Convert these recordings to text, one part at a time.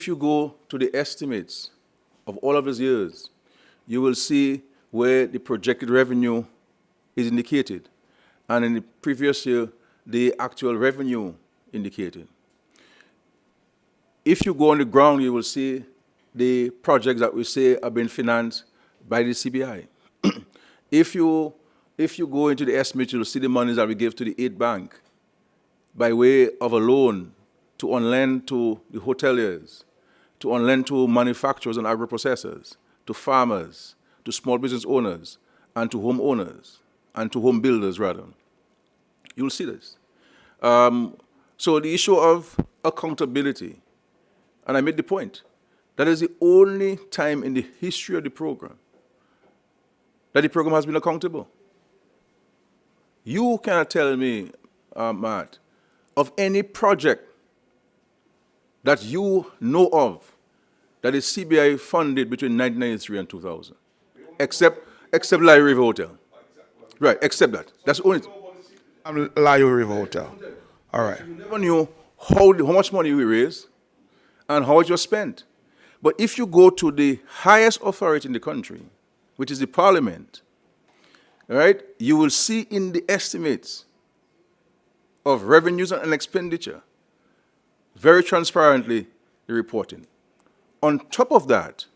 If you go to the estimates of all of those years, you will see where the projected revenue is indicated. And in the previous year, the actual revenue indicated. If you go on the ground, you will see the projects that we say are being financed by the CBI. If you go into the estimate, you'll see the monies that we give to the aid bank by way of a loan to on-lend to the hoteliers, to on-lend to manufacturers and agro-processors, to farmers, to small business owners, and to homeowners, and to home builders, rather. You'll see this. So the issue of accountability, and I made the point, that is the only time in the history of the program that the program has been accountable. You cannot tell me, Matt, of any project that you know of that is CBI funded between 1993 and 2000, except Larry River Hotel. Right, except that. That's the only. Larry River Hotel. All right. You never knew how much money we raised and how it was spent. But if you go to the highest authority in the country, which is the Parliament, right, you will see in the estimates of revenues and expenditure, very transparently, the reporting. On top of that,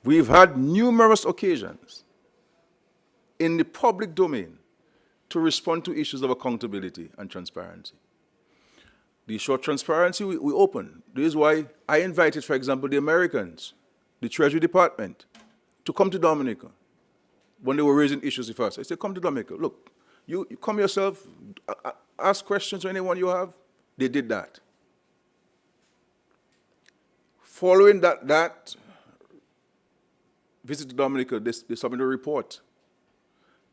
we've had numerous occasions in the public domain to respond to issues of accountability and transparency. The issue of transparency, we open. This is why I invited, for example, the Americans, the Treasury Department, to come to Dominica when they were raising issues with us. I said, come to Dominica. Look, you come yourself, ask questions to anyone you have. They did that. Following that visit to Dominica, they submitted a report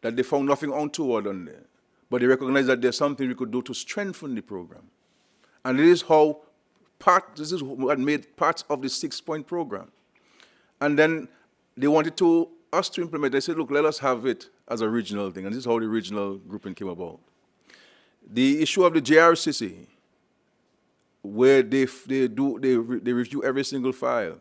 that they found nothing untoward on there, but they recognized that there's something we could do to strengthen the program. And this is what made part of the 6-point program. And then they wanted us to implement. They said, look, let us have it as a regional thing. And this is how the regional grouping came about. The issue of the JRCC, where they review every single file,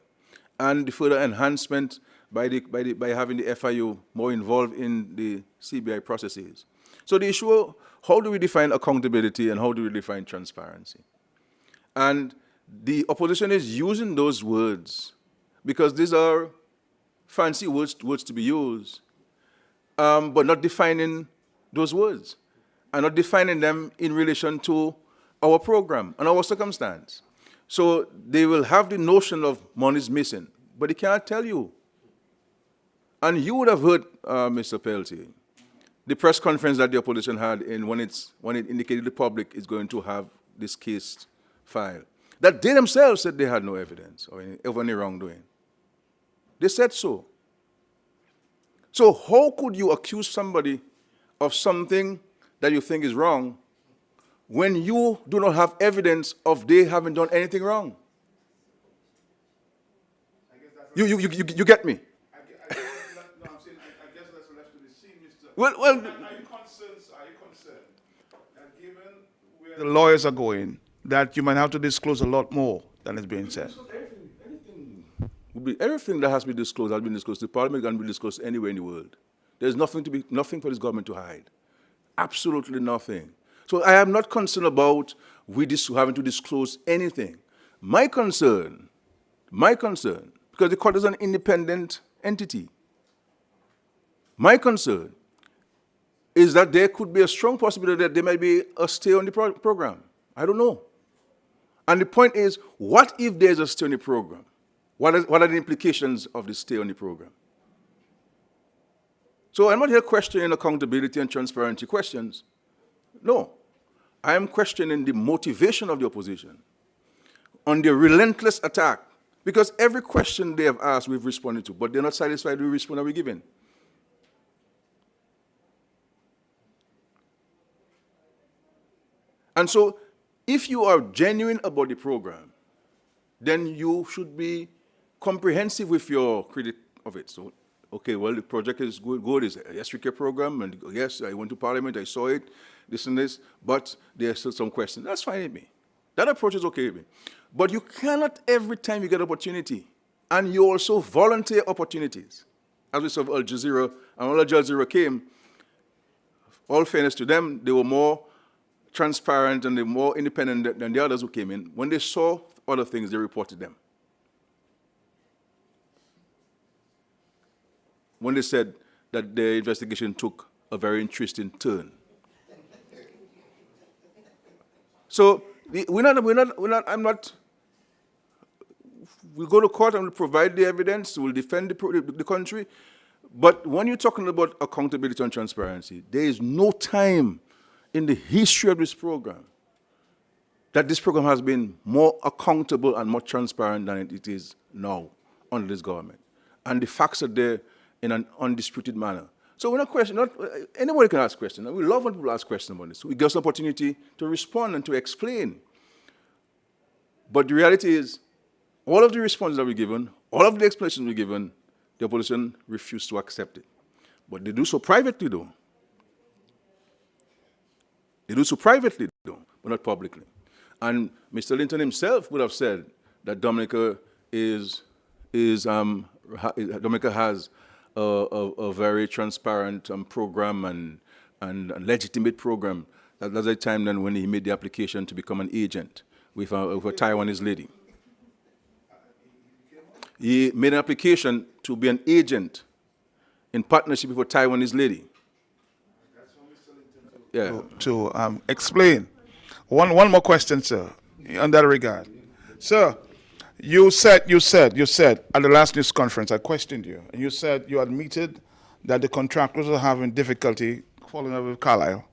and the further enhancement by having the FIU more involved in the CBI processes. So the issue, how do we define accountability and how do we define transparency? And the opposition is using those words because these are fancy words to be used, but not defining those words and not defining them in relation to our program and our circumstance. So they will have the notion of money is missing, but they cannot tell you. And you would have heard, Mr. Peltier, the press conference that the opposition had when it indicated the public is going to have this case filed, that they themselves said they had no evidence of any wrongdoing. They said so. So how could you accuse somebody of something that you think is wrong when you do not have evidence of they haven't done anything wrong? You get me? No, I'm saying, I guess that's left to be seen, Mr. Well, Are you concerned that given where the lawyers are going, that you might have to disclose a lot more than is being said? Everything that has been disclosed has been disclosed. The Parliament can be disclosed anywhere in the world. There's nothing for this government to hide. Absolutely nothing. So I am not concerned about having to disclose anything. My concern, because the court is an independent entity, my concern is that there could be a strong possibility that there might be a stay on the program. I don't know. And the point is, what if there's a stay on the program? What are the implications of the stay on the program? So I'm not here questioning accountability and transparency questions. No. I am questioning the motivation of the opposition on the relentless attack, because every question they have asked, we've responded to, but they're not satisfied with the response that we're giving. And so, if you are genuine about the program, then you should be comprehensive with your critic of it. So, okay, well, the project is good. It's a SRK program, and yes, I went to Parliament, I saw it, this and this, but there are still some questions. That's fine with me. That approach is okay with me. But you cannot every time you get opportunity, and you also volunteer opportunities. As we saw with Al Jazeera, and when Al Jazeera came, all fairness to them, they were more transparent and they were more independent than the others who came in. When they saw other things, they reported them. When they said that the investigation took a very interesting turn. So we'll go to court and we'll provide the evidence, we'll defend the country. But when you're talking about accountability and transparency, there is no time in the history of this program that this program has been more accountable and more transparent than it is now under this government. And the facts are there in an undisputed manner. So we're not questioning, anybody can ask questions. And we love when people ask questions about this. We give us an opportunity to respond and to explain. But the reality is, all of the responses that we're given, all of the explanations we're given, the opposition refused to accept it. But they do so privately, though. They do so privately, though, but not publicly. And Mr. Linton himself would have said that Dominica Dominica has a very transparent program and legitimate program. That's the time then when he made the application to become an agent with a Taiwanese lady. He made an application to be an agent in partnership with a Taiwanese lady. Yeah. To explain. One more question, sir, in that regard. Sir, you said at the last news conference, I questioned you, and you said you admitted that the contractors are having difficulty following up with Carlyle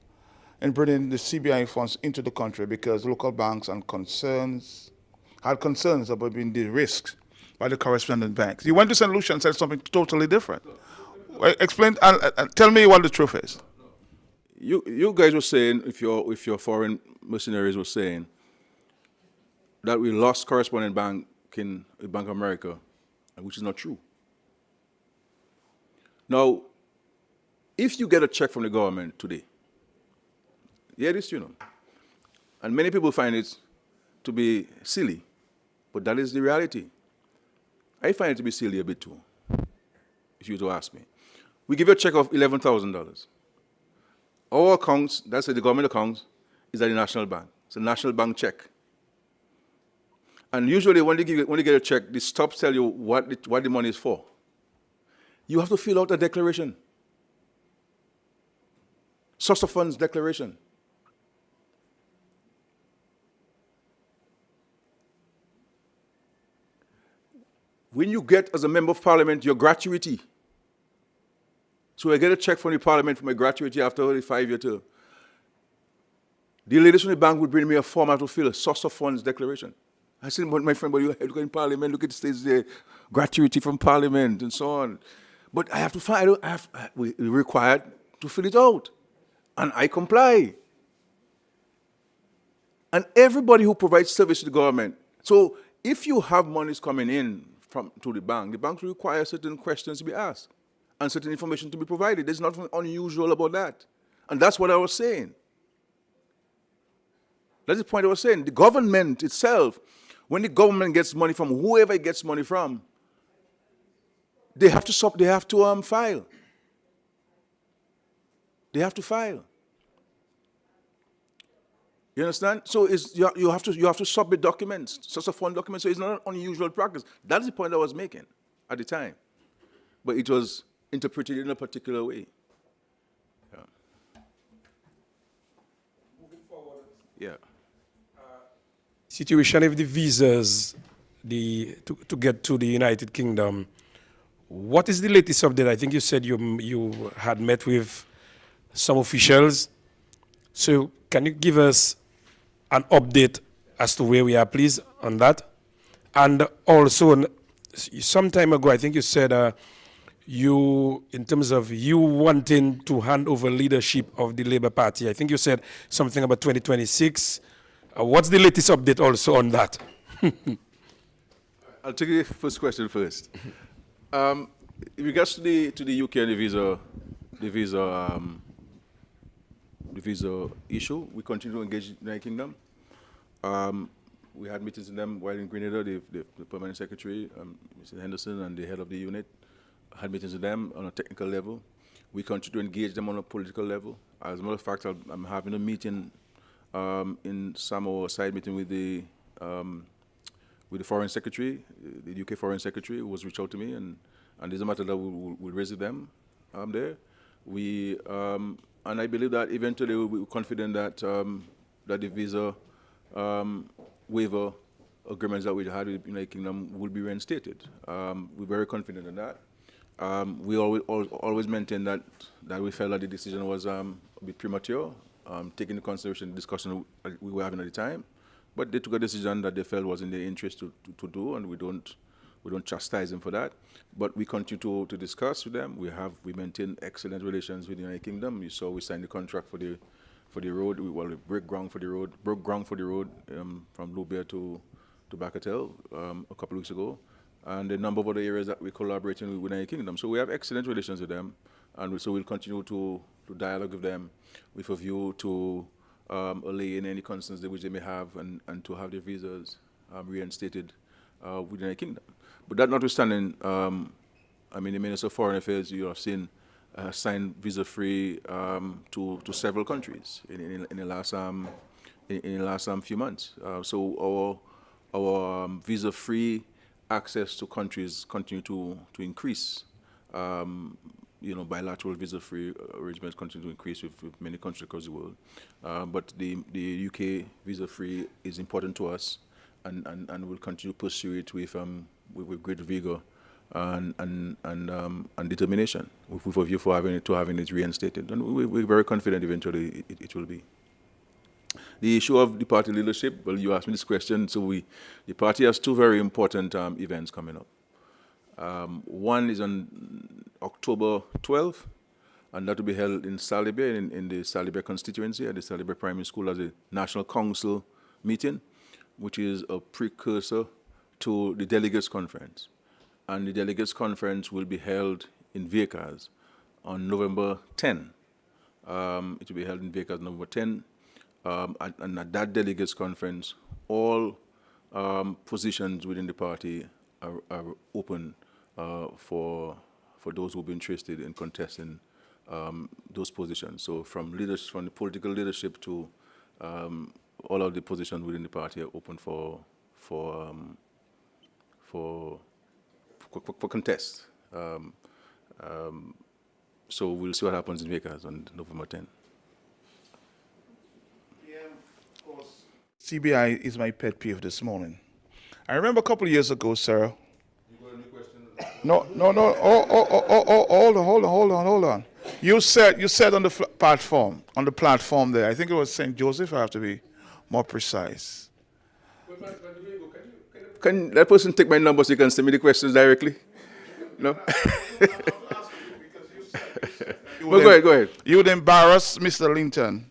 in bringing the CBI funds into the country because local banks had concerns about being de-risked by the correspondent banks. You went to St. Lucia and said something totally different. Explain, tell me what the truth is. You guys were saying, if your foreign mercenaries were saying, that we lost correspondent bank in Bank of America, which is not true. Now, if you get a check from the government today, yeah, this you know, and many people find it to be silly, but that is the reality. I find it to be silly a bit too, if you were to ask me. We give you a check of $11,000. Our accounts, that's the government accounts, is at the National Bank. It's a National Bank check. And usually when you get a check, the stubs tell you what the money is for. You have to fill out a declaration. Source of funds declaration. When you get, as a member of parliament, your gratuity. So I get a check from the parliament for my gratuity after the 5-year term. The ladies from the bank would bring me a form I have to fill, a source of funds declaration. I said, my friend, but you look in parliament, look at the states there, gratuity from parliament and so on. But I have to find, we're required to fill it out. And I comply. And everybody who provides service to the government. So if you have monies coming in to the bank will require certain questions to be asked and certain information to be provided. There's nothing unusual about that. And that's what I was saying. That's the point I was saying. The government itself, when the government gets money from whoever it gets money from, they have to file. They have to file. You understand? So you have to submit documents, source of fund documents. So it's not an unusual practice. That's the point I was making at the time, but it was interpreted in a particular way. Yeah. Moving forward. Yeah. Situation of the visas, to get to the United Kingdom. What is the latest update? I think you said you had met with some officials. So can you give us an update as to where we are, please, on that? And also, some time ago, I think you said in terms of you wanting to hand over leadership of the Labour Party, I think you said something about 2026. What's the latest update also on that? I'll take the first question first. In regards to the UK and the visa issue, we continue to engage the United Kingdom. We had meetings with them while in Grenada. The permanent secretary, Mr. Henderson, and the head of the unit had meetings with them on a technical level. We continue to engage them on a political level. As a matter of fact, I'm having a meeting in Samoa, a side meeting with the foreign secretary, the UK foreign secretary, who was reached out to me, and there's a matter that we'll raise with them there. And I believe that eventually we're confident that that the visa waiver agreements that we had with the United Kingdom will be reinstated. We're very confident in that. We always maintain that we felt that the decision was a bit premature, taking into consideration the discussion we were having at the time. But they took a decision that they felt was in their interest to do, and we don't chastise them for that. But we continue to discuss with them. We maintain excellent relations with the United Kingdom. You saw we signed the contract for the road. We broke ground for the road from Lubia to Bakatel a couple of weeks ago, and a number of other areas that we're collaborating with the United Kingdom. So we have excellent relations with them, and so we'll continue to dialogue with them with a view to allay any concerns which they may have, and to have their visas reinstated with the United Kingdom. But that notwithstanding, the Minister of Foreign Affairs, you have seen, signed visa-free to several countries in the last few months. So our visa-free access to countries continue to increase. Bilateral visa-free arrangements continue to increase with many countries across the world. But the UK visa-free is important to us, and we'll continue to pursue it with great vigor and determination, with a view for having it reinstated. And we're very confident eventually it will be. The issue of the party leadership, well, you asked me this question. So the party has two very important events coming up. One is on October 12th, and that will be held in Salibia, in the Salibia constituency, at the Salibia Primary School, as a National Council meeting, which is a precursor to the Delegates Conference. And the Delegates Conference will be held in Vickers on November 10. It will be held in Vickers November 10. And at that Delegates Conference, all positions within the party are open for those who will be interested in contesting those positions. So from the political leadership to all of the positions within the party are open for contest. So we'll see what happens in Vegas on November 10. CBI is my pet peeve this morning. I remember a couple of years ago, sir. You got any questions? No. Hold on. You said on the platform there, I think it was St. Joseph, I have to be more precise. Can that person take my number so you can send me the questions directly? No? Well, go ahead. You would embarrass Mr. Linton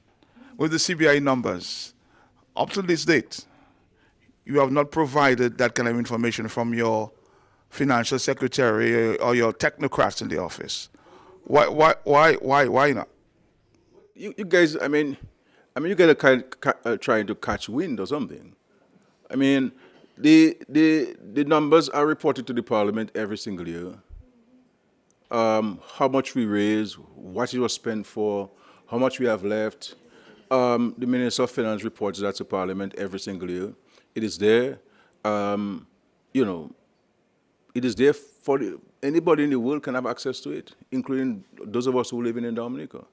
with the CBI numbers. Up to this date, you have not provided that kind of information from your financial secretary or your technocrats in the office. Why not? You guys, you guys are trying to catch wind or something. The numbers are reported to the Parliament every single year. How much we raise, what it was spent for, how much we have left. The Minister of Finance reports that to Parliament every single year. It is there. It is there for anybody in the world can have access to it, including those of us who live in Dominica.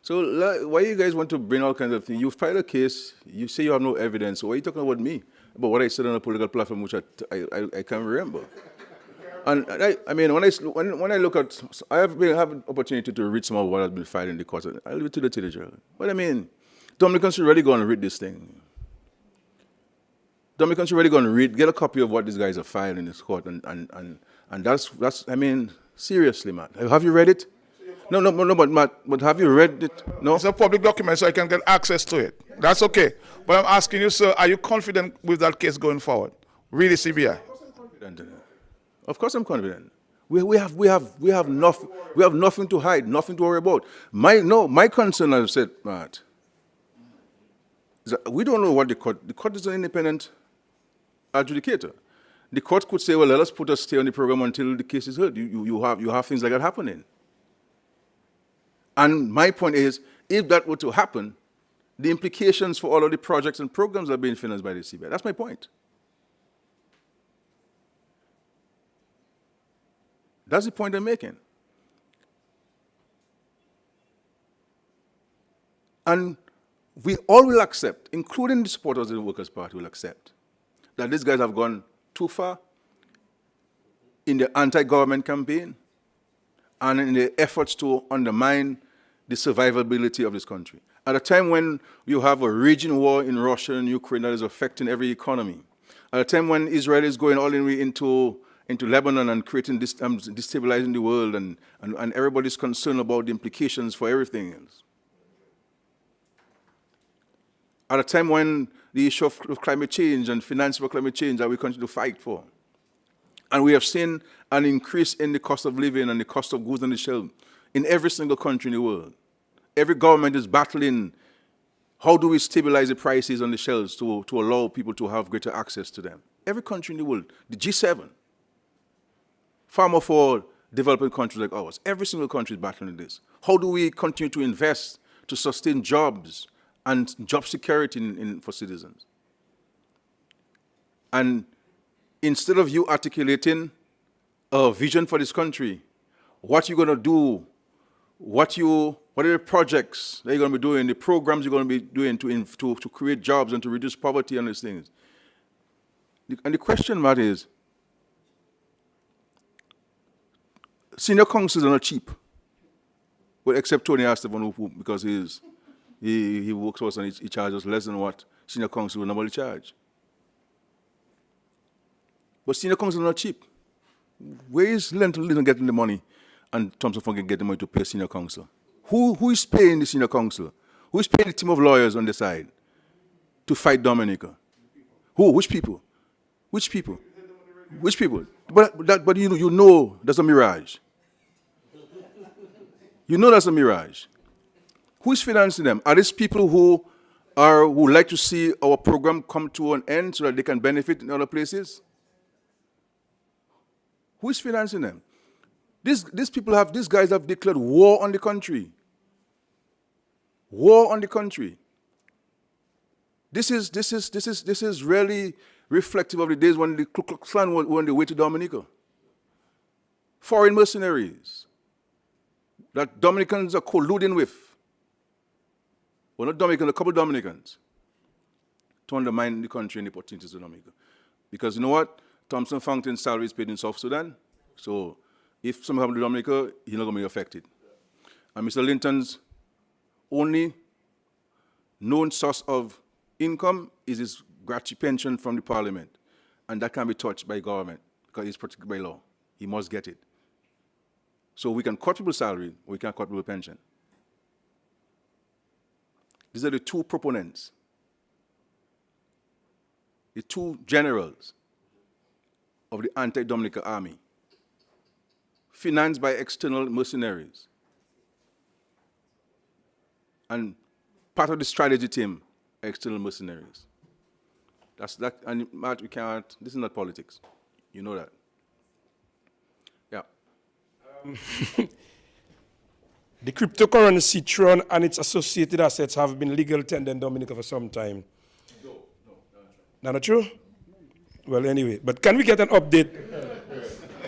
So why you guys want to bring all kinds of things? You file a case, you say you have no evidence. So why are you talking about me? About what I said on a political platform, which I can't remember. And when I look at, I have an opportunity to read some of what has been filed in the court. I'll leave it to the Treasurer. But Dominicans should really go and read this thing. Dominicans should really go and get a copy of what these guys are filing in this court, and that's seriously, Matt. Have you read it? No, but Matt, have you read it? No? It's a public document, so I can get access to it. That's okay. But I'm asking you, sir, are you confident with that case going forward? Really, CBI? Of course I'm confident. We have nothing to hide, nothing to worry about. My concern, I've said, Matt, is that we don't know what the court is an independent adjudicator. The court could say, well, let us put a stay on the program until the case is heard. You have things like that happening. And my point is, if that were to happen, the implications for all of the projects and programs are being financed by the CBI. That's my point. That's the point I'm making. And we all will accept, including the supporters of the Workers' Party will accept, that these guys have gone too far in the anti-government campaign and in the efforts to undermine the survivability of this country. At a time when you have a raging war in Russia and Ukraine that is affecting every economy, at a time when Israel is going all the way into Lebanon and creating destabilizing the world, and everybody's concerned about the implications for everything else. At a time when the issue of climate change and finance for climate change that we continue to fight for. And we have seen an increase in the cost of living and the cost of goods on the shelf in every single country in the world. Every government is battling, how do we stabilize the prices on the shelves to allow people to have greater access to them? Every country in the world, the G7, far more for developing countries like ours. Every single country is battling this. How do we continue to invest to sustain jobs and job security for citizens? And instead of you articulating a vision for this country, what you're going to do, what are the projects that you're going to be doing, the programs you're going to be doing to create jobs and to reduce poverty and these things. And the question, Matt, is, senior counsels are not cheap. Well, except Tony Astevon, because he works for us and he charges less than what senior counsel will normally charge. But senior counsel are not cheap. Where is Linton getting the money and Thompson Funk can get the money to pay senior counsel? Who is paying the senior counsel? Who is paying the team of lawyers on the side to fight Dominica? Who? Which people? Which people? Which people? But you know that's a mirage. You know that's a mirage. Who is financing them? Are these people who like to see our program come to an end so that they can benefit in other places? Who is financing them? These guys have declared war on the country. War on the country. This is really reflective of the days when the Ku Klux Klan were on the way to Dominica. Foreign mercenaries that Dominicans are colluding with. Well, not Dominicans, a couple of Dominicans, to undermine the country and the opportunities of Dominica. Because you know what? Thompson Fountain's salary is paid in South Sudan. So if something happens to Dominica, he's not going to be affected. And Mr. Linton's only known source of income is his gratuity pension from the parliament. And that can't be touched by government because it's protected by law. He must get it. So we can cut people's salary, or we can't cut people's pension. These are the two proponents, the two generals of the anti-Dominica army, financed by external mercenaries. And part of the strategy team are external mercenaries. That's that, and Matt, we can't, this is not politics. You know that. Yeah. The cryptocurrency Tron and its associated assets have been legal tender in Dominica for some time. No, not true. Well, anyway, but can we get an update?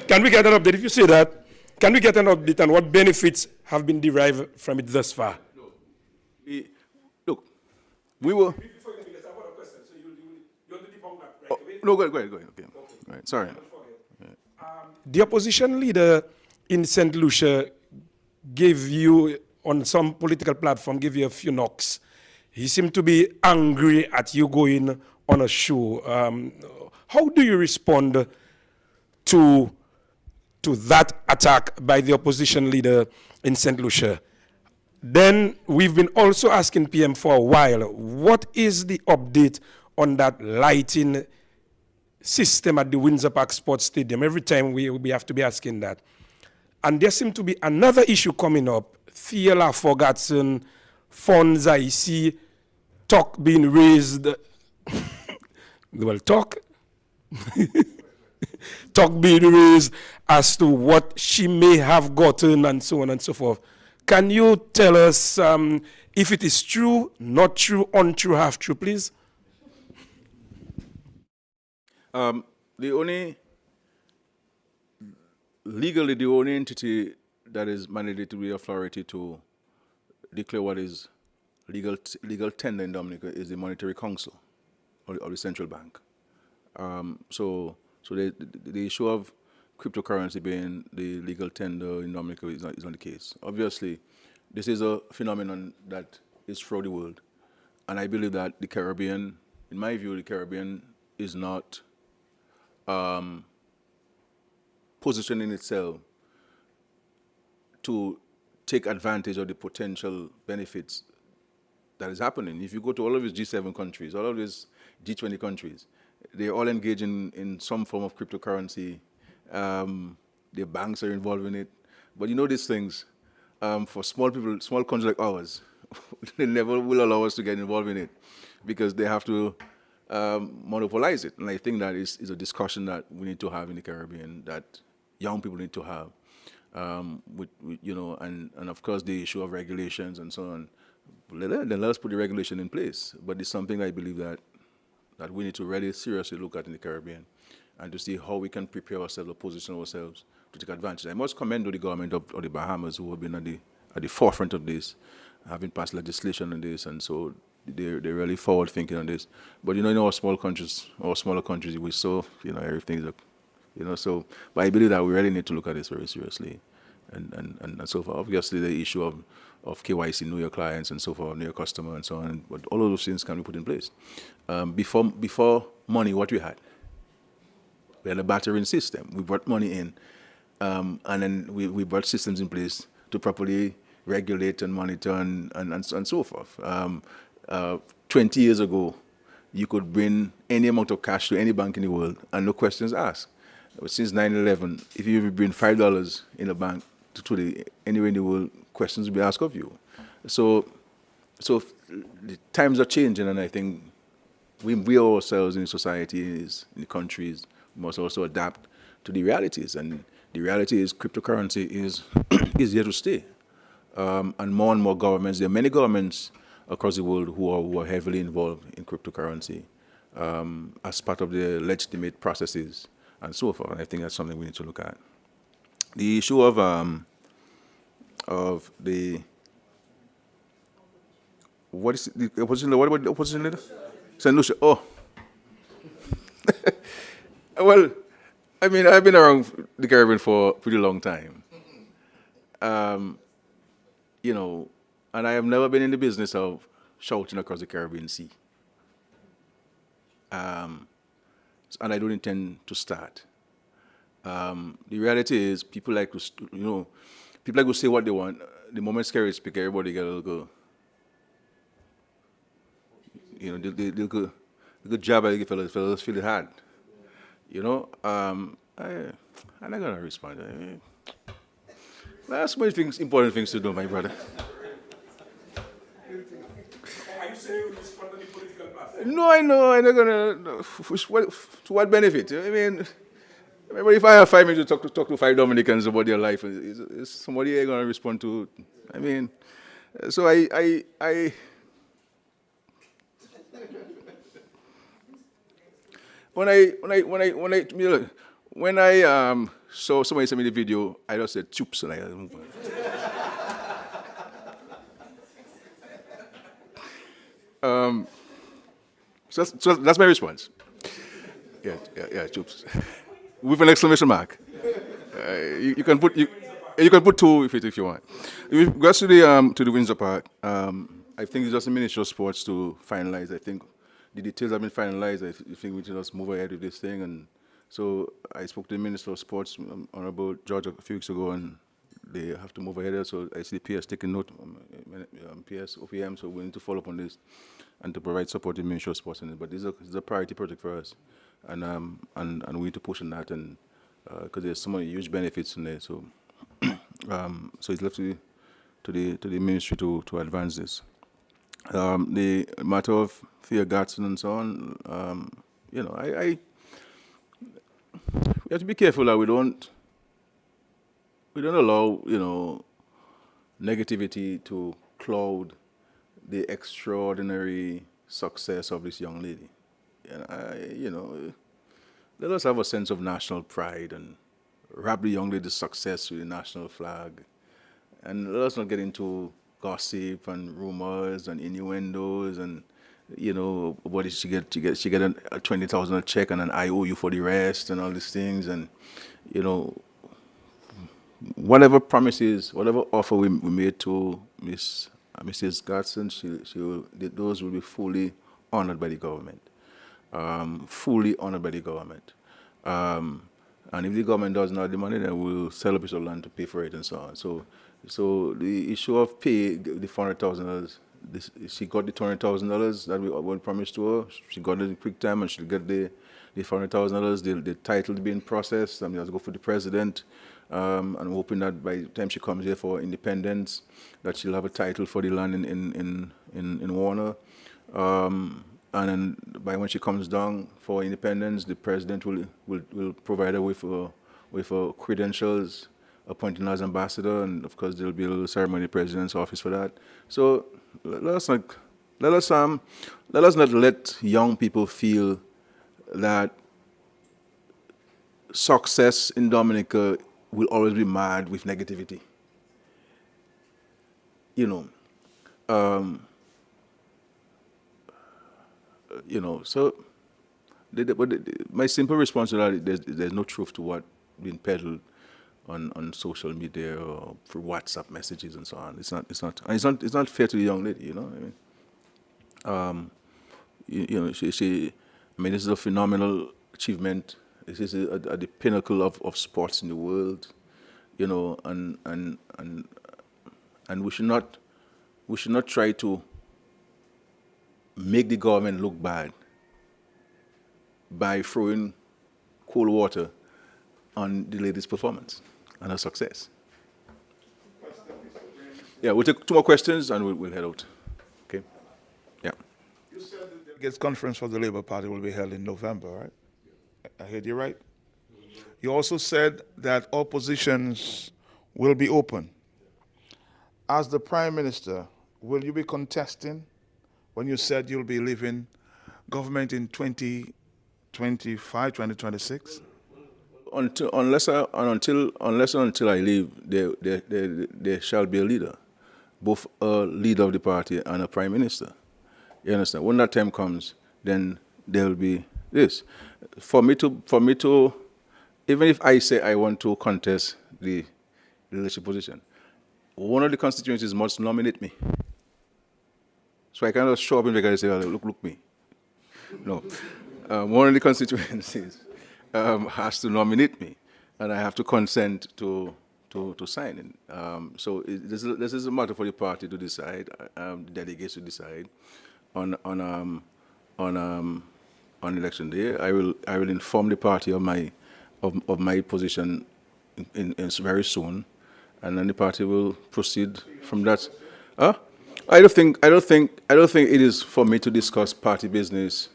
Can we get an update? If you say that, can we get an update on what benefits have been derived from it thus far? Look, we were. Before you because I have a question, so you want to debunk that, right? Oh, no, go ahead. Okay. All right, sorry. The opposition leader in St. Lucia gave you, on some political platform, gave you a few knocks. He seemed to be angry at you going on a show. How do you respond to that attack by the opposition leader in St. Lucia? Then we've been also asking PM for a while, what is the update on that lighting system at the Windsor Park Sports Stadium? Every time we have to be asking that. And there seemed to be another issue coming up. Theala forgotten funds, I see talk being raised. Well, talk. talk being raised as to what she may have gotten and so on and so forth. Can you tell us if it is true, not true, untrue, half true, please? The only legally the only entity that is mandated to the authority to declare what is legal tender in Dominica is the Monetary Council or the central bank. So the issue of cryptocurrency being the legal tender in Dominica is not the case. Obviously, this is a phenomenon that is throughout the world, and I believe that the Caribbean, in my view, the Caribbean is not positioning itself to take advantage of the potential benefits that is happening. If you go to all of these G7 countries, all of these G20 countries, they all engage in some form of cryptocurrency. Their banks are involved in it. But you know these things, for small people, small countries like ours, they never will allow us to get involved in it because they have to monopolize it. And I think that is a discussion that we need to have in the Caribbean, that young people need to have, and of course the issue of regulations and so on. Then let us put the regulation in place. But it's something I believe that we need to really seriously look at in the Caribbean and to see how we can prepare ourselves or position ourselves to take advantage. I must commend the government of the Bahamas, who have been at the forefront of this, having passed legislation on this, and so they're really forward thinking on this. But in our small countries, or smaller countries, we saw everything is so. But I believe that we really need to look at this very seriously, and so forth. Obviously, the issue of KYC, know your clients, and so forth, know your customer, and so on. But all of those things can be put in place. Before money, what we had a bartering system. We brought money in, and then we brought systems in place to properly regulate and monitor and so forth. 20 years ago, you could bring any amount of cash to any bank in the world and no questions asked. But since 9/11, if you bring $5 in a bank to anywhere in the world, questions will be asked of you. So the times are changing, and I think we ourselves in societies, in the countries, must also adapt to the realities. And the reality is cryptocurrency is here to stay. And more governments, there are many governments across the world who are heavily involved in cryptocurrency as part of their legitimate processes and so forth. And I think that's something we need to look at. The issue of the what is the opposition? What about the opposition leader? St. Lucia. Oh, well, I mean, I've been around the Caribbean for a pretty long time. And I have never been in the business of shouting across the Caribbean Sea. And I don't intend to start. The reality is, people like to say what they want. The moment Skerrit speak, everybody get a little, they'll go jab at the fellas feel it hard. I'm not gonna respond. There's so many important things to do, my brother. Are you saying you respond on the political path? No, I know. I'm not gonna. To what benefit? I mean, if I have 5 minutes to talk to 5 Dominicans about their life, is somebody gonna respond to? I mean, so I when I saw somebody send me the video, I just said "choops" and I moved on. So that's my response. Yeah, choops, with an exclamation mark. You can put 2 if you want. With regards to the Windsor Park, I think it's just the Ministry of Sports to finalize. I think the details have been finalized. I think we should just move ahead with this thing. And so I spoke to the Minister of Sports, Honorable George, a few weeks ago, and they have to move ahead. So I see the PS taking note, PS, OPM, so we need to follow up on this and to provide support to the Ministry of Sports in it. But this is a priority project for us, and we need to push on that, and because there's so many huge benefits in there. So so it's left to the ministry to advance this. The matter of fear guards and so on, we have to be careful that we don't allow, negativity to cloud the extraordinary success of this young lady. And let us have a sense of national pride and wrap the young lady's success with the national flag. And let us not get into gossip and rumors and innuendos and, what did she get? She get a 20,000 check and an IOU for the rest and all these things. And, whatever promises, whatever offer we made to Mrs. Gatson, those will be fully honored by the government. Fully honored by the government. And if the government doesn't have the money, then we'll sell a piece of land to pay for it and so on. So the issue of pay, the $400,000, she got the $200,000 that we promised to her. She got it in quick time, and she'll get the $400,000. The title being processed. I mean, has to go for the president. And I'm hoping that by the time she comes here for independence, that she'll have a title for the land in Warner. And then by when she comes down for independence, the president will provide her with credentials, appointing her as ambassador, and of course there'll be a little ceremony in the president's office for that. So let us not let young people feel that success in Dominica will always be marred with negativity. So my simple response to that is there's no truth to what being peddled on social media or through WhatsApp messages and so on. It's not fair to the young lady. This is a phenomenal achievement. This is at the pinnacle of sports in the world, and we should not try to make the government look bad by throwing cold water on the lady's performance and her success. Yeah, we'll take 2 more questions and we'll head out. Okay? Yeah. You said the delegates conference for the Labour Party will be held in November, right? I heard you right. You also said that all positions will be open. As the Prime Minister, will you be contesting when you said you'll be leaving government in 2025, 2026? Unless and until I leave, there shall be a leader, both a leader of the party and a prime minister. You understand? When that time comes, then there will be this. For me to, even if I say I want to contest the leadership position, one of the constituencies must nominate me. So I cannot show up in the and say, oh, look me. No. One of the constituencies has to nominate me, and I have to consent to sign it. So this is a matter for the party to decide, the delegates to decide on election day. I will inform the party of my position in very soon, and then the party will proceed from that. I don't think it is for me to discuss party business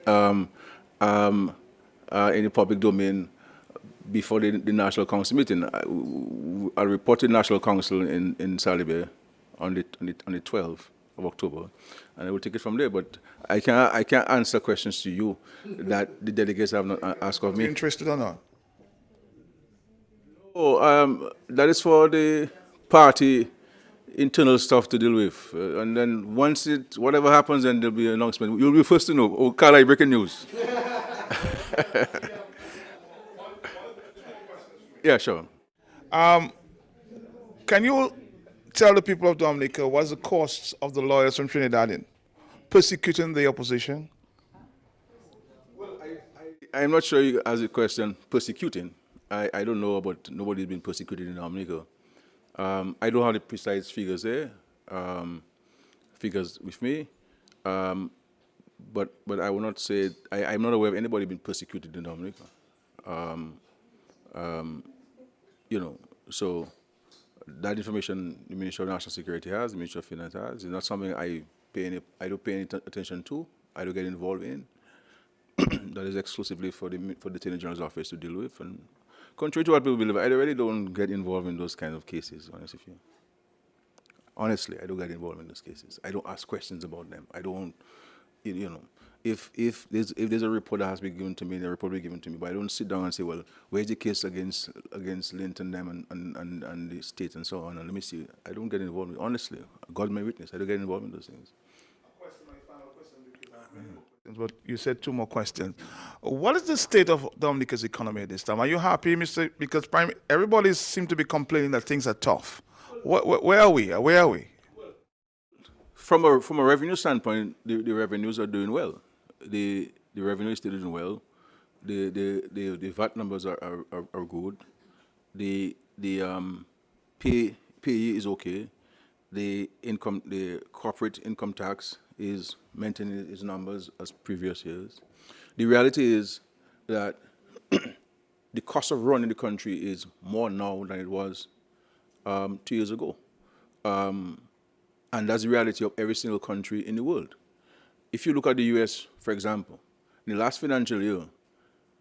in the public domain before the National Council meeting. I'll report to the National Council in Salibé on the 12th of October, and I will take it from there. But I can't answer questions to you that the delegates have not asked of me. Are you interested or not? Oh, that is for the party internal stuff to deal with, and then once whatever happens, then there'll be an announcement. You'll be first to know. Oh, Carla, breaking news. Yeah, sure. Can you tell the people of Dominica what's the cost of the lawyers from Trinidad in persecuting the opposition? Well, I'm not sure you asked the question persecuting. I don't know about nobody's been persecuted in Dominica. I don't have the precise figures there, figures with me, but I will not say, I'm not aware of anybody being persecuted in Dominica. So that information the Ministry of National Security has, the Ministry of Finance has, is not something I don't pay any attention to, I don't get involved in. that is exclusively for the Attorney General's office to deal with. And contrary to what people believe, I really don't get involved in those kind of cases, honestly. Honestly, I don't get involved in those cases. I don't ask questions about them. I don't, you know, if there's a report that has been given to me, the report will be given to me. But I don't sit down and say, well, where's the case against Linton, them, and the state and so on. And let me see. I don't get involved. Honestly, God my witness. I don't get involved in those things. My final question, because I have many more questions, but you said 2 more questions. What is the state of Dominica's economy at this time? Are you happy, Mr.? Because everybody seems to be complaining that things are tough. Where are we? Where are we? From a revenue standpoint, the revenues are doing well. The revenue is still doing well. The VAT numbers are good. The PAE is okay. The corporate income tax is maintaining its numbers as previous years. The reality is that the cost of running the country is more now than it was 2 years ago. And that's the reality of every single country in the world. If you look at the US, for example, in the last financial year,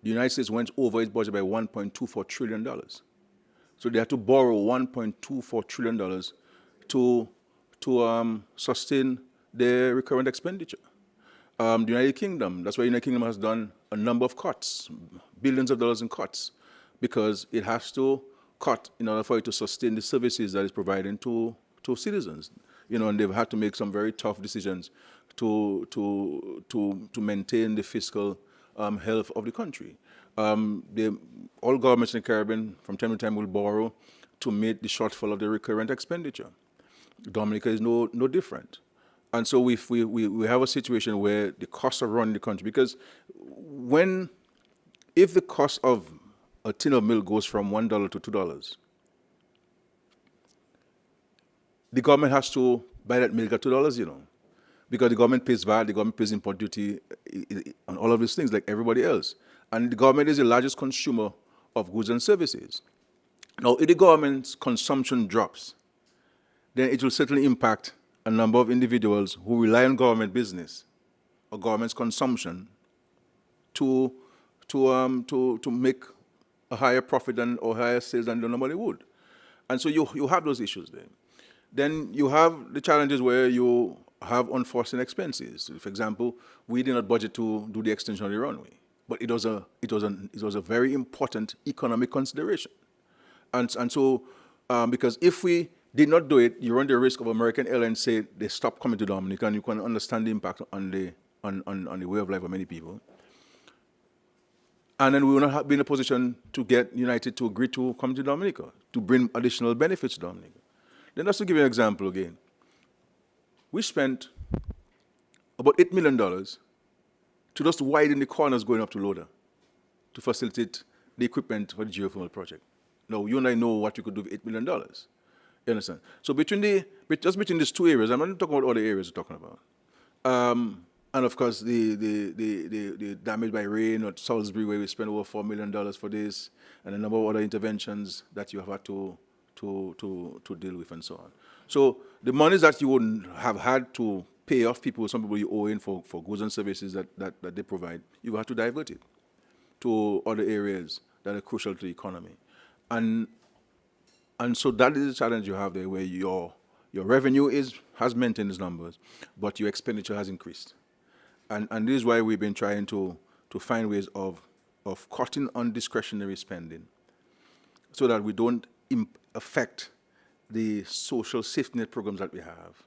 the United States went over its budget by $1.24 trillion. So they had to borrow $1.24 trillion to sustain their recurrent expenditure. The United Kingdom, that's why the United Kingdom has done a number of cuts, billions of dollars in cuts, because it has to cut in order for it to sustain the services that it's providing to citizens. And they've had to make some very tough decisions to maintain the fiscal health of the country. All governments in the Caribbean, from time to time, will borrow to meet the shortfall of their recurrent expenditure. Dominica is no different. And so we have a situation where the cost of running the country, because if the cost of a tin of milk goes from $1 to $2, the government has to buy that milk at $2, because the government pays VAT, the government pays import duty on all of these things like everybody else. And the government is the largest consumer of goods and services. Now, if the government's consumption drops, then it will certainly impact a number of individuals who rely on government business or government's consumption to make a higher profit or higher sales than they normally would. And so you have those issues there. Then you have the challenges where you have unforeseen expenses. For example, we did not budget to do the extension of the runway, but it was a very important economic consideration. And so because if we did not do it, you run the risk of American Airlines say they stop coming to Dominica, and you can understand the impact on the way of life of many people. And then we will not be in a position to get United to agree to come to Dominica, to bring additional benefits to Dominica. Then just to give you an example again, we spent about $8 million to just widen the corners going up to Loda to facilitate the equipment for the geothermal project. Now, you and I know what we could do with $8 million. You understand? So between these 2 areas, I'm not talking about other areas we're talking about. And of course, the damage by rain at Salisbury, where we spent over $4 million for this, and a number of other interventions that you have had to deal with and so on. So the monies that you would have had to pay off some people you owe in for goods and services that they provide, you have to divert it to other areas that are crucial to the economy. And so that is the challenge you have there, where your revenue has maintained its numbers, but your expenditure has increased. And this is why we've been trying to find ways of cutting on discretionary spending so that we don't affect the social safety net programs that we have,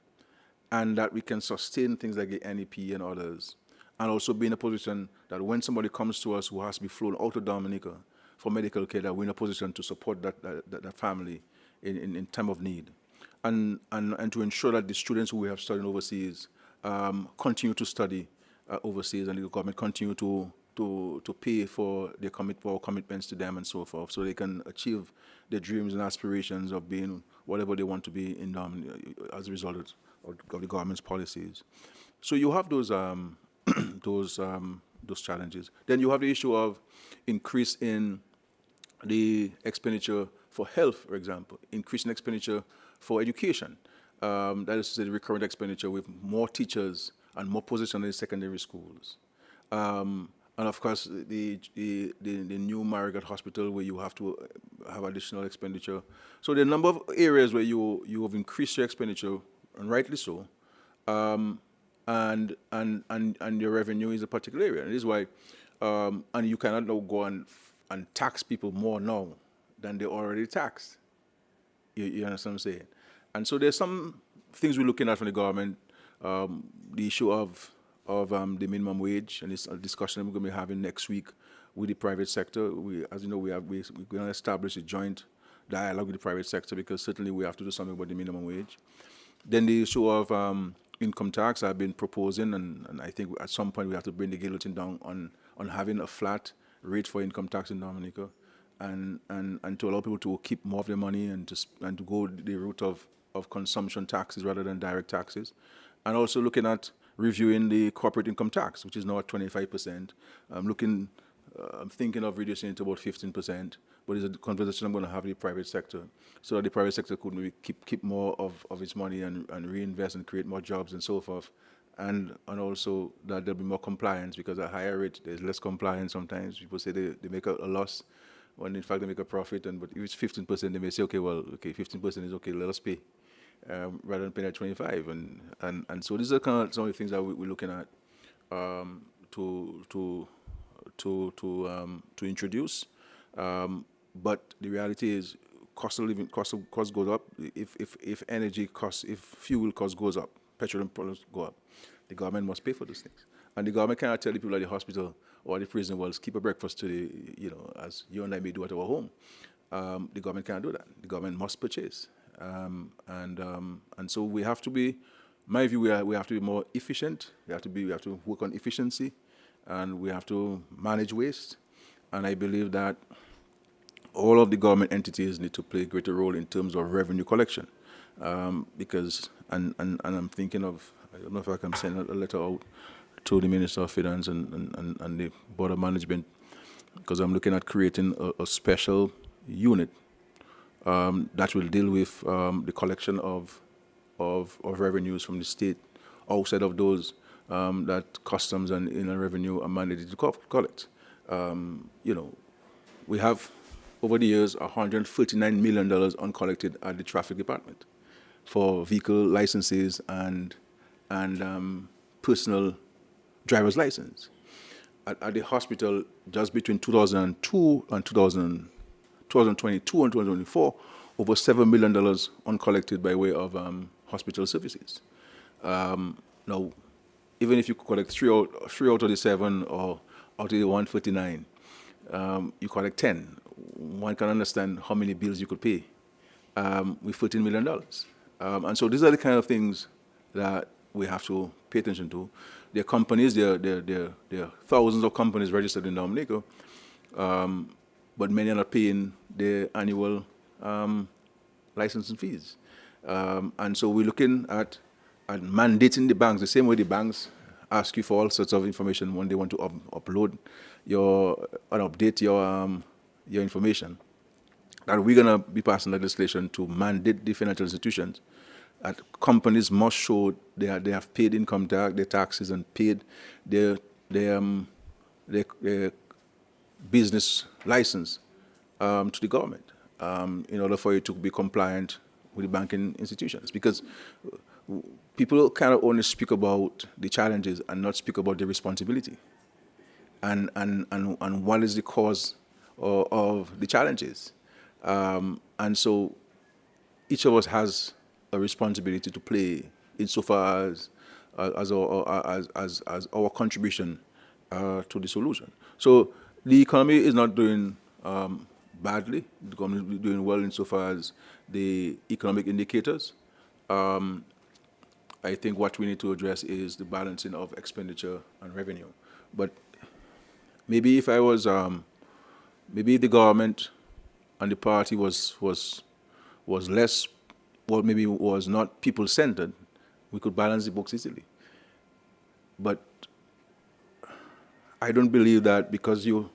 and that we can sustain things like the NEP and others, and also be in a position that when somebody comes to us who has to be flown out of Dominica for medical care, that we're in a position to support that family in time of need, and to ensure that the students who we have studying overseas continue to study overseas, and the government continue to pay for their commitments to them and so forth, so they can achieve their dreams and aspirations of being whatever they want to be in as a result of the government's policies. So you have those challenges. Then you have the issue of increase in the expenditure for health, for example, increase in expenditure for education. That is to say, the recurrent expenditure with more teachers and more positions in secondary schools. And of course, the new Marigat Hospital where you have to have additional expenditure. So there are a number of areas where you have increased your expenditure, and rightly so, and your revenue is a particular area. And this is why, and you cannot now go and tax people more now than they already taxed. You understand what I'm saying? And so there's some things we're looking at from the government. The issue of the minimum wage, and it's a discussion we're going to be having next week with the private sector. As you know, we're going to establish a joint dialogue with the private sector because certainly we have to do something about the minimum wage. Then the issue of income tax, I've been proposing, and I think at some point we have to bring the guillotine down on having a flat rate for income tax in Dominica, and to allow people to keep more of their money and to go the route of consumption taxes rather than direct taxes, and also looking at reviewing the corporate income tax, which is now at 25%. I'm thinking of reducing it to about 15%, but it's a conversation I'm going to have with the private sector, so that the private sector could maybe keep more of its money and reinvest and create more jobs and so forth, and also that there'll be more compliance, because at higher rate there's less compliance. Sometimes people say they make a loss when in fact they make a profit, but if it's 15%, they may say, okay, 15% is okay, let us pay. Rather than paying at 25, and so these are kind of some of the things that we're looking at to introduce. But the reality is, cost of living, cost goes up. If energy costs, if fuel cost goes up, petroleum products go up, the government must pay for those things. And the government cannot tell the people at the hospital or the prison, well, keep a breakfast today, as you and I may do at our home. The government can't do that. The government must purchase. And so we have to be, my view, we have to be more efficient. We have to work on efficiency, and we have to manage waste. And I believe that all of the government entities need to play a greater role in terms of revenue collection, because and I'm thinking of, I don't know if I can send a letter out to the Minister of Finance and the Board of Management, because I'm looking at creating a special unit that will deal with the collection of revenues from the state outside of those that customs and inland revenue are mandated to collect. We have over the years $139 million uncollected at the traffic department for vehicle licenses and personal driver's license. At the hospital, just between 2002 and 2022 and 2024, over $7 million uncollected by way of hospital services. Now, even if you collect three out of the 7 or out of the 149, you collect 10. One can understand how many bills you could pay with $13 million. And so these are the kind of things that we have to pay attention to. There are companies, there are thousands of companies registered in Dominica, but many are not paying their annual licensing fees. And so we're looking at mandating the banks, the same way the banks ask you for all sorts of information when they want to upload update your information. And we're going to be passing legislation to mandate the financial institutions that companies must show they have paid income tax, their taxes, and paid their business license to the government in order for it to be compliant with the banking institutions. Because people kind of only speak about the challenges and not speak about the responsibility and what is the cause of the challenges. And so each of us has a responsibility to play insofar as our contribution to the solution. So the economy is not doing badly. The economy is doing well insofar as the economic indicators. I think what we need to address is the balancing of expenditure and revenue. But maybe if I was, maybe the government and the party was less, or maybe was not people-centered, we could balance the books easily. But I don't believe that because your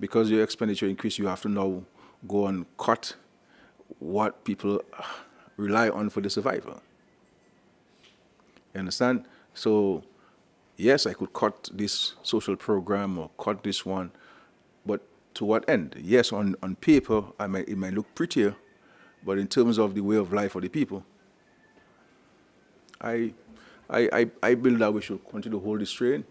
expenditure increase, you have to now go and cut what people rely on for the survival. You understand? So yes, I could cut this social program or cut this one, but to what end? Yes, on paper, it might look prettier, but in terms of the way of life for the people, I, I believe that we should continue to hold the strain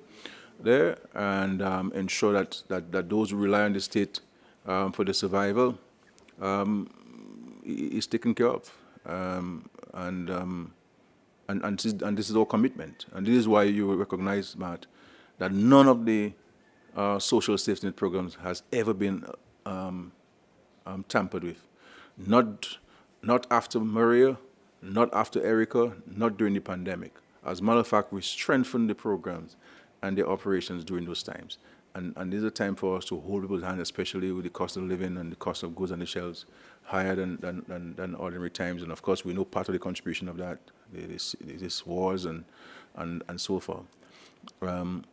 there and ensure that those who rely on the state for their survival is taken care of. And this is our commitment. And this is why you will recognize, Matt, that none of the social safety net programs has ever been tampered with. Not after Maria, not after Erica, not during the pandemic. As a matter of fact, we strengthened the programs and the operations during those times. And this is a time for us to hold people's hand, especially with the cost of living and the cost of goods on the shelves higher than ordinary times. And of course, we know part of the contribution of that, this wars and so forth. And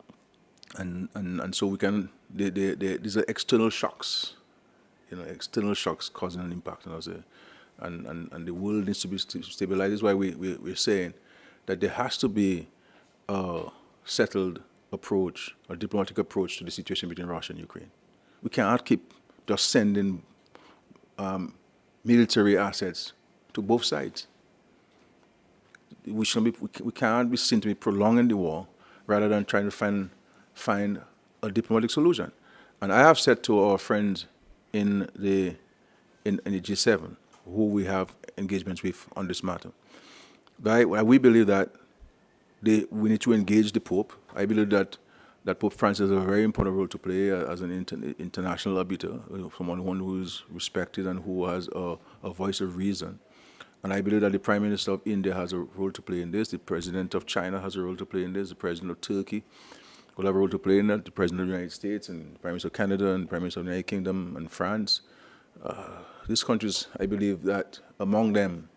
so we can, these are external shocks, external shocks causing an impact on us. And the world needs to be stabilized. That's why we're saying that there has to be a settled approach, a diplomatic approach to the situation between Russia and Ukraine. We cannot keep just sending military assets to both sides. We cannot be seen to be prolonging the war rather than trying to find a diplomatic solution. And I have said to our friends in the G7, who we have engagements with on this matter, that we believe that we need to engage the Pope. I believe that Pope Francis has a very important role to play as an international arbiter, someone who is respected and who has a voice of reason. And I believe that the Prime Minister of India has a role to play in this, the President of China has a role to play in this, the President of Turkey will have a role to play in that, the President of the United States and the Prime Minister of Canada and the Prime Minister of the United Kingdom and France. These countries, I believe that among them,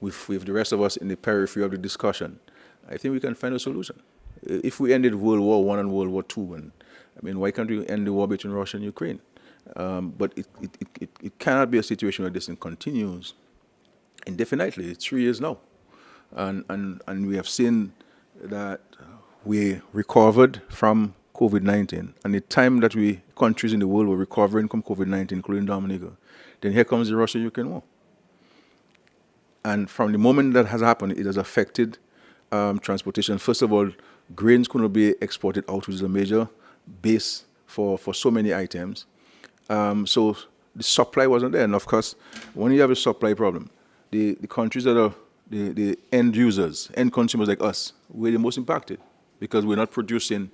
with the rest of us in the periphery of the discussion, I think we can find a solution. If we ended World War I and World War II, and I mean, why can't we end the war between Russia and Ukraine? But it cannot be a situation where this thing continues indefinitely. It's 3 years now. And we have seen that we recovered from COVID-19. And the time that countries in the world were recovering from COVID-19, including Dominica, then here comes the Russia-Ukraine war. And from the moment that has happened, it has affected transportation. First of all, grains could not be exported out, which is a major base for so many items. So the supply wasn't there. And of course, when you have a supply problem, the countries that are the end users, end consumers like us, we're the most impacted because we're not producing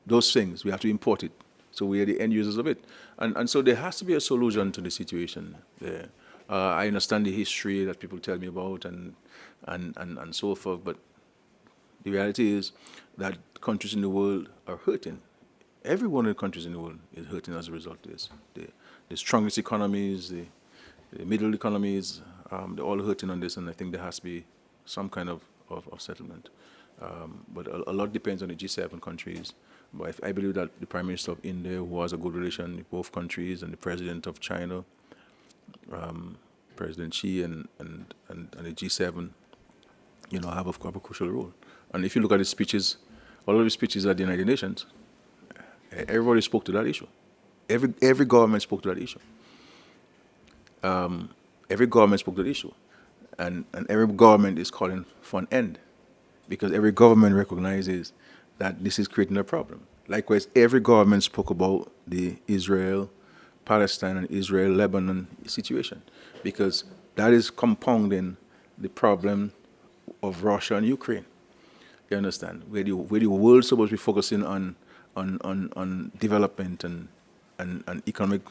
those things. We have to import it. So we are the end users of it. And so there has to be a solution to the situation there. I understand the history that people tell me about and so forth, but the reality is that countries in the world are hurting. Every one of the countries in the world is hurting as a result of this. The strongest economies, the middle economies, they're all hurting on this, and I think there has to be some kind of settlement. But a lot depends on the G7 countries. But I believe that the Prime Minister of India, who has a good relation with both countries, and the President of China, President Xi, and the G7, have a crucial role. And if you look at the speeches, all of the speeches at the United Nations, everybody spoke to that issue. Every government spoke to that issue. Every government spoke to the issue. And every government is calling for an end because every government recognizes that this is creating a problem. Likewise, every government spoke about the Israel-Palestine and Israel-Lebanon situation because that is compounding the problem of Russia and Ukraine. You understand? Where the world's supposed to be focusing on development and economic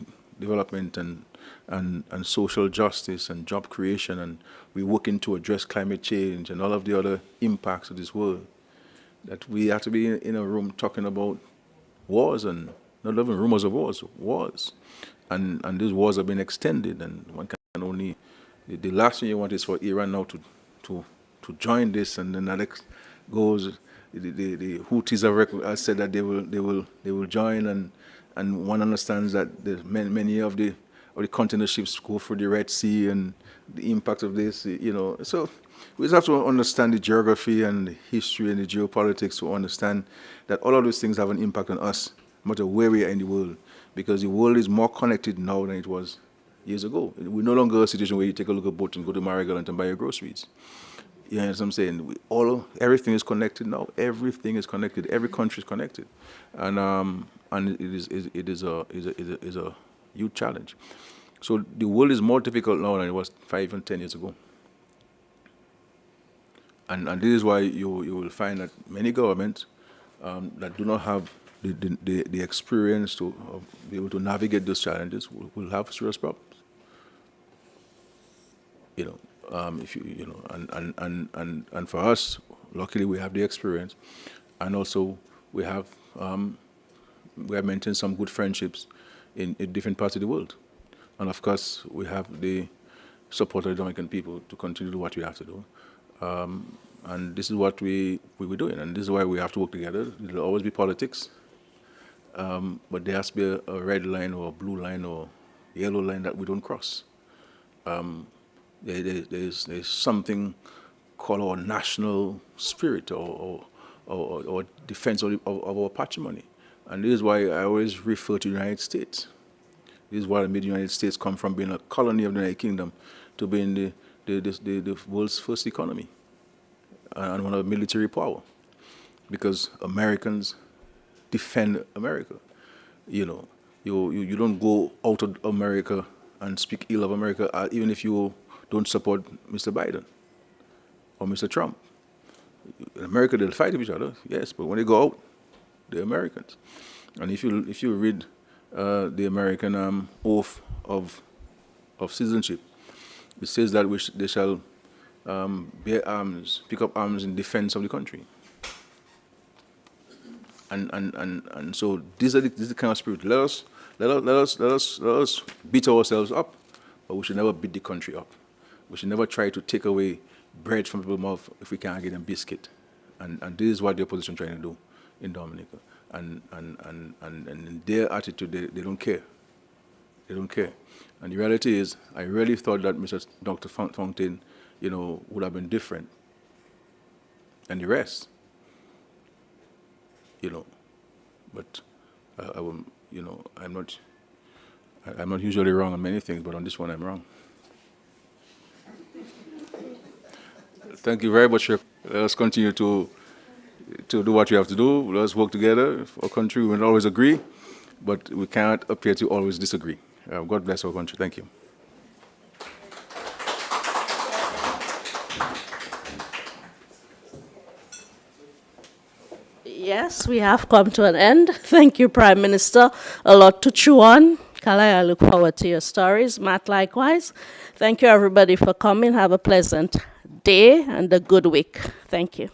development and social justice and job creation, and we're working to address climate change and all of the other impacts of this world, that we have to be in a room talking about wars and not even rumors of wars. And these wars have been extended, and one can only, the last thing you want is for Iran now to join this, and then that goes, the Houthis have said that they will join, and one understands that many of the container ships go through the Red Sea and the impact of this, So We just have to understand the geography and the history and the geopolitics to understand that all of those things have an impact on us, no matter where we are in the world, because the world is more connected now than it was years ago. We're no longer a situation where you take a look at a boat and go to Marigold and buy your groceries. You know what I'm saying? Everything is connected now. Everything is connected. Every country is connected, and it is a huge challenge. So the world is more difficult now than it was 5 and 10 years ago. And this is why you will find that many governments that do not have the experience to be able to navigate those challenges will have serious problems. You know, if you know, and for us, luckily we have the experience, and also we have maintained some good friendships in different parts of the world, and of course we have the support of the Dominican people to continue to do what we have to do. And this is what we were doing, and this is why we have to work together. There will always be politics, but there has to be a red line or a blue line or yellow line that we don't cross. There's something called our national spirit or defense of our patrimony, and this is why I always refer to the United States. This is why I made the United States come from being a colony of the United Kingdom to being the world's first economy and one of the military power, because Americans defend America. You know, you don't go out of America and speak ill of America, even if you don't support Mr. Biden or Mr. Trump. In America, they'll fight with each other, yes, but when they go out, they're Americans. And if you read the American oath of citizenship, it says that they shall bear arms, pick up arms in defense of the country. And so this is the kind of spirit. Let us beat ourselves up, but we should never beat the country up. We should never try to take away bread from people's mouth if we can't get them biscuit. And this is what the opposition trying to do in Dominica. And in their attitude, they don't care. They don't care. And the reality is, I really thought that Dr. Fontaine, you know, would have been different than the rest. You know, but you know, I'm not usually wrong on many things, but on this one I'm wrong. Thank you very much. Let us continue to do what we have to do. Let us work together. For our country, we will always agree, but we cannot appear to always disagree. God bless our country. Thank you. Yes, we have come to an end. Thank you, Prime Minister. A lot to chew on. Kalai, I look forward to your stories. Matt, likewise. Thank you, everybody, for coming. Have a pleasant day and a good week. Thank you.